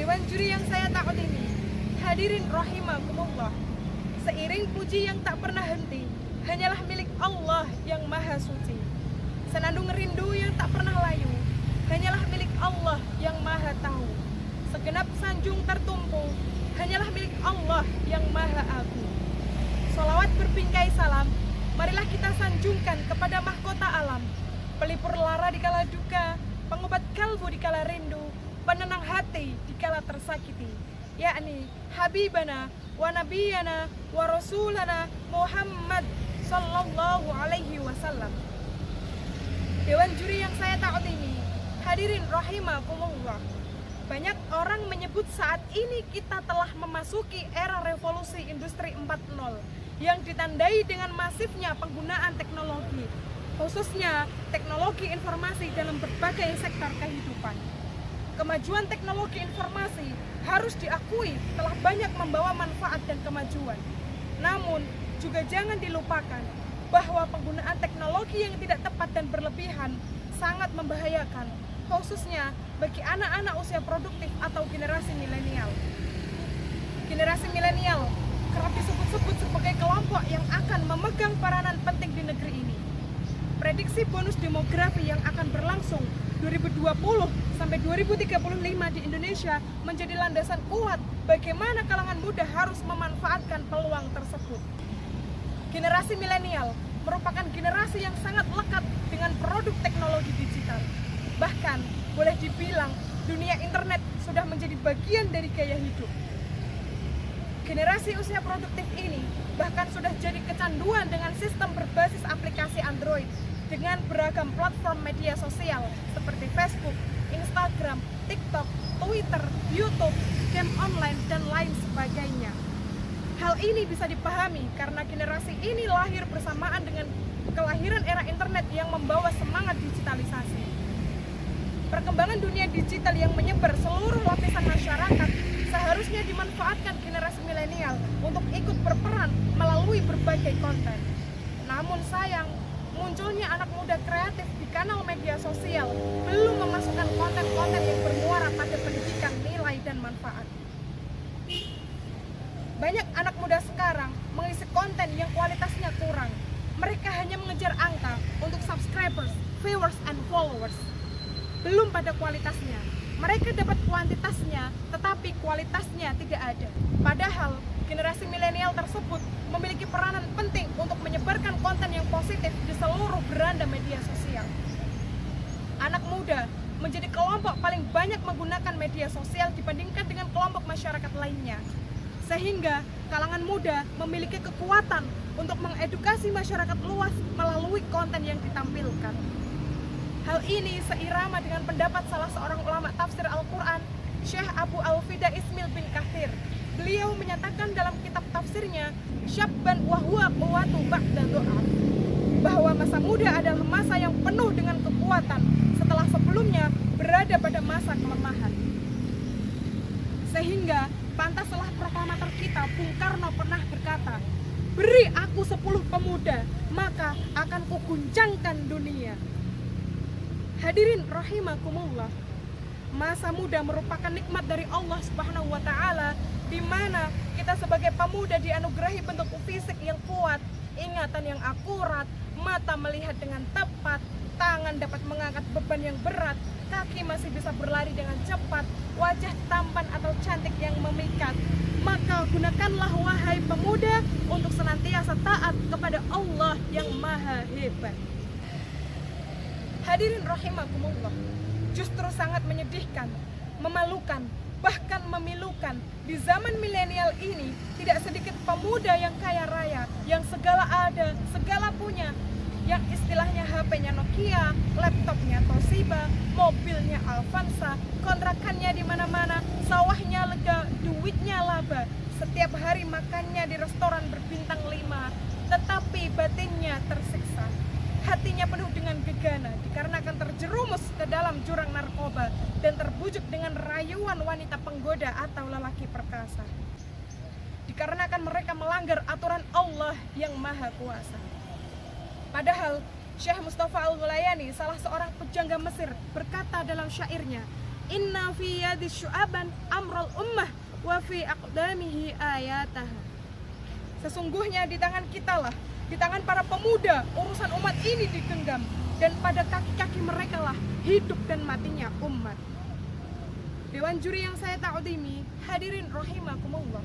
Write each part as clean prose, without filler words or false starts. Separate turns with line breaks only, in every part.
Dewan juri yang saya takut ini, hadirin rahimakumullah, seiring puji yang tak pernah henti, hanyalah milik Allah yang maha suci. Senandung rindu yang tak pernah layu, hanyalah milik Allah yang maha tahu. Segenap sanjung tertumpu, hanyalah milik Allah yang maha agung. Salawat berbingkai salam, marilah kita sanjungkan kepada mahkota alam, pelipur lara dikala duka, pengobat kalbu dikala rindu, penenang hati dikala tersakiti, yakni Habibana wa Nabiyana wa Rasulana Muhammad sallallahu alaihi wasallam. Dewan juri yang saya takut ini, hadirin rahimakumullah, banyak orang menyebut saat ini kita telah memasuki era revolusi industri 4.0 yang ditandai dengan masifnya penggunaan teknologi, khususnya teknologi informasi dalam berbagai sektor kehidupan. Kemajuan teknologi informasi harus diakui telah banyak membawa manfaat dan kemajuan. Namun, juga jangan dilupakan bahwa penggunaan teknologi yang tidak tepat dan berlebihan sangat membahayakan, khususnya bagi anak-anak usia produktif atau generasi milenial. Generasi milenial kerap disebut-sebut sebagai kelompok yang akan memegang peranan penting di negeri ini. Prediksi bonus demografi yang akan berlangsung 2020 sampai 2035 di Indonesia menjadi landasan kuat bagaimana kalangan muda harus memanfaatkan peluang tersebut. Generasi milenial merupakan generasi yang sangat lekat dengan produk teknologi digital. Bahkan boleh dibilang dunia internet sudah menjadi bagian dari gaya hidup. Generasi usia produktif ini bahkan sudah jadi kecanduan dengan sistem berbasis aplikasi Android dengan beragam platform media sosial seperti Facebook, Instagram, TikTok, Twitter, YouTube, game online, dan lain sebagainya. Hal ini bisa dipahami karena generasi ini lahir bersamaan dengan kelahiran era internet yang membawa semangat digitalisasi. Perkembangan dunia digital yang menyebar seluruh lapisan masyarakat seharusnya dimanfaatkan generasi milenial untuk ikut berperan melalui berbagai konten. Namun sayang, munculnya anak muda kreatif di kanal media sosial belum memasukkan konten-konten yang bermuara pada pendidikan, nilai, dan manfaat. Banyak anak muda sekarang mengisi konten yang kualitasnya kurang. Mereka hanya mengejar angka untuk subscribers, viewers, and followers. Belum pada kualitasnya. Mereka dapat kuantitasnya, tetapi kualitasnya tidak ada. Padahal, generasi milenial tersebut memiliki peranan penting untuk menyebarkan konten yang positif di seluruh beranda media sosial. Anak muda menjadi kelompok paling banyak menggunakan media sosial dibandingkan dengan kelompok masyarakat lainnya. Sehingga kalangan muda memiliki kekuatan untuk mengedukasi masyarakat luas melalui konten yang ditampilkan. Hal ini seirama dengan pendapat salah seorang ulama tafsir Al-Quran, Syekh Abu Al-Fida Ismail bin Kathir. Beliau menyatakan dalam kitab tafsirnya, Syabban wa huwa quwwatu ba'da du'af, bahwa masa muda adalah masa yang penuh dengan kekuatan setelah sebelumnya berada pada masa kelemahan. Sehingga pantaslah proklamator kita Bung Karno pernah berkata, "Beri aku 10 pemuda, maka akan kuguncangkan dunia." Hadirin rahimakumullah, masa muda merupakan nikmat dari Allah Subhanahu wa taala, di mana kita sebagai pemuda dianugerahi bentuk fisik yang kuat, ingatan yang akurat, mata melihat dengan tepat, tangan dapat mengangkat beban yang berat, kaki masih bisa berlari dengan cepat, wajah tampan atau cantik yang memikat. Maka gunakanlah wahai pemuda untuk senantiasa taat kepada Allah yang maha hebat. Hadirin rahimakumullah, justru sangat menyedihkan, memalukan, bahkan memilukan di zaman milenial ini tidak sedikit pemuda yang kaya raya, yang segala ada, segala punya, yang istilahnya HP-nya Nokia, laptopnya Toshiba, mobilnya Avanza, kontrakannya di mana-mana, sawahnya lega, duitnya laba, setiap hari makannya di restoran berbintang 5, tetapi batinnya tersiksa. Hatinya penuh dengan gegana dikarenakan terjerumus ke dalam jurang narkoba dan terbujuk dengan rayuan wanita penggoda atau lelaki perkasa. Dikarenakan mereka melanggar aturan Allah yang maha kuasa. Padahal Syekh Mustafa Al-Ghulayani, salah seorang pujangga Mesir, berkata dalam syairnya, Inna fi yadi syu'aban amral ummah wa fi aqdamihi ayatah. Sesungguhnya di tangan kita lah, di tangan para pemuda, urusan umat ini digenggam, dan pada kaki-kaki mereka lah hidup dan matinya umat. Dewan juri yang saya ta'udimi, hadirin rahimakumullah.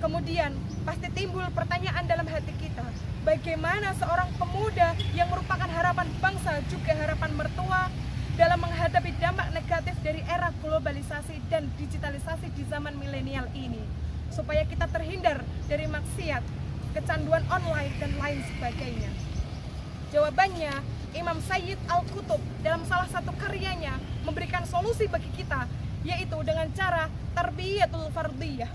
Kemudian pasti timbul pertanyaan dalam hati kita, bagaimana seorang pemuda yang merupakan harapan bangsa juga harapan mertua dalam menghadapi dampak negatif dari era globalisasi dan digitalisasi di zaman milenial ini, supaya kita terhindar dari maksiat, kecanduan online, dan lain sebagainya. Jawabannya, Imam Sayyid Al-Qutub dalam salah satu karyanya memberikan solusi bagi kita, yaitu dengan cara tarbiyatul fardiyah.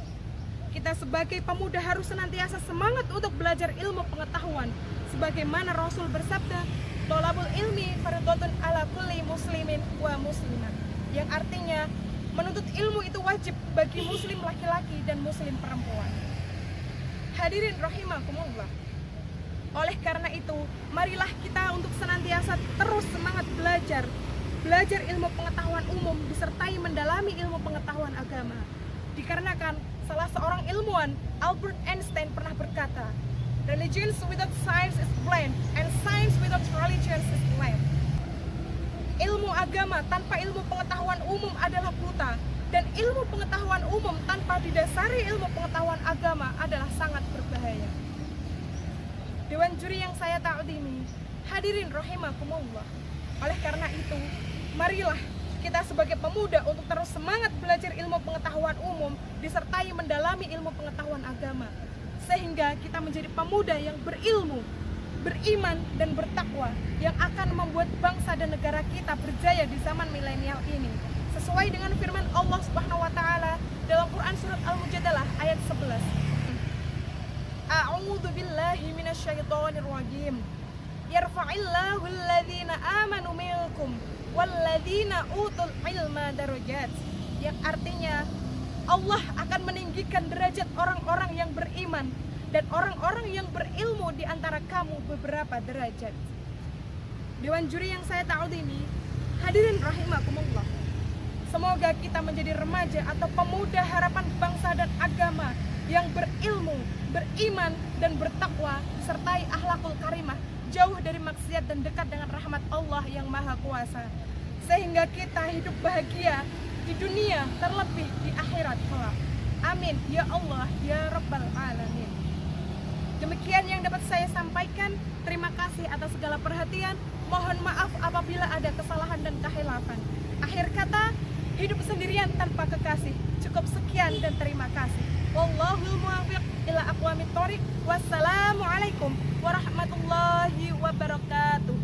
Kita sebagai pemuda harus senantiasa semangat untuk belajar ilmu pengetahuan, sebagaimana Rasul bersabda, "Thalabul ilmi fardhatun ala kulli muslimin wa muslimah," yang artinya menuntut ilmu itu wajib bagi muslim laki-laki dan muslim perempuan. Hadirin rahimakumullah. Oleh karena itu, marilah kita untuk senantiasa terus semangat belajar ilmu pengetahuan umum disertai mendalami ilmu pengetahuan agama. Dikarenakan salah seorang ilmuwan, Albert Einstein, pernah berkata, "Religion without science is blind, and science without religion is blind." Ilmu agama tanpa ilmu pengetahuan umum adalah buta, dan ilmu pengetahuan umum tanpa didasari ilmu pengetahuan agama adalah sangat berbahaya. Dewan juri yang saya ta'udimi, hadirin rahimakumullah. Oleh karena itu, marilah kita sebagai pemuda untuk terus semangat belajar ilmu pengetahuan umum disertai mendalami ilmu pengetahuan agama, sehingga kita menjadi pemuda yang berilmu, beriman, dan bertakwa yang akan membuat bangsa dan negara kita berjaya di zaman milenial ini, sesuai dengan firman Allah Subhanahu wa taala dalam Quran surat Al-Mujadalah ayat 11. A'udzu billahi minasyaitonir rajim. Yarfa'illahu alladhina amanu minkum walladzina utul ilma darajat, yang artinya Allah akan meninggikan derajat orang-orang yang beriman dan orang-orang yang berilmu di antara kamu beberapa derajat. Dewan juri yang saya ta'udimi, hadirin rahimakumullah. Semoga kita menjadi remaja atau pemuda harapan bangsa dan agama yang berilmu, beriman, dan bertakwa sertai akhlakul karimah, jauh dari maksiat dan dekat dengan rahmat Allah yang Maha Kuasa, sehingga kita hidup bahagia di dunia terlebih di akhirat kelak. Amin ya Allah ya Rabbal Alamin. Demikian yang dapat saya sampaikan. Terima kasih atas segala perhatian. Mohon maaf apabila ada kesalahan dan kehilafan. Akhir kata, hidup sendirian tanpa kekasih. Cukup sekian dan terima kasih. Wallahul muwaffiq ila aqwamit thoriq. Wassalamualaikum warahmatullahi wabarakatuh.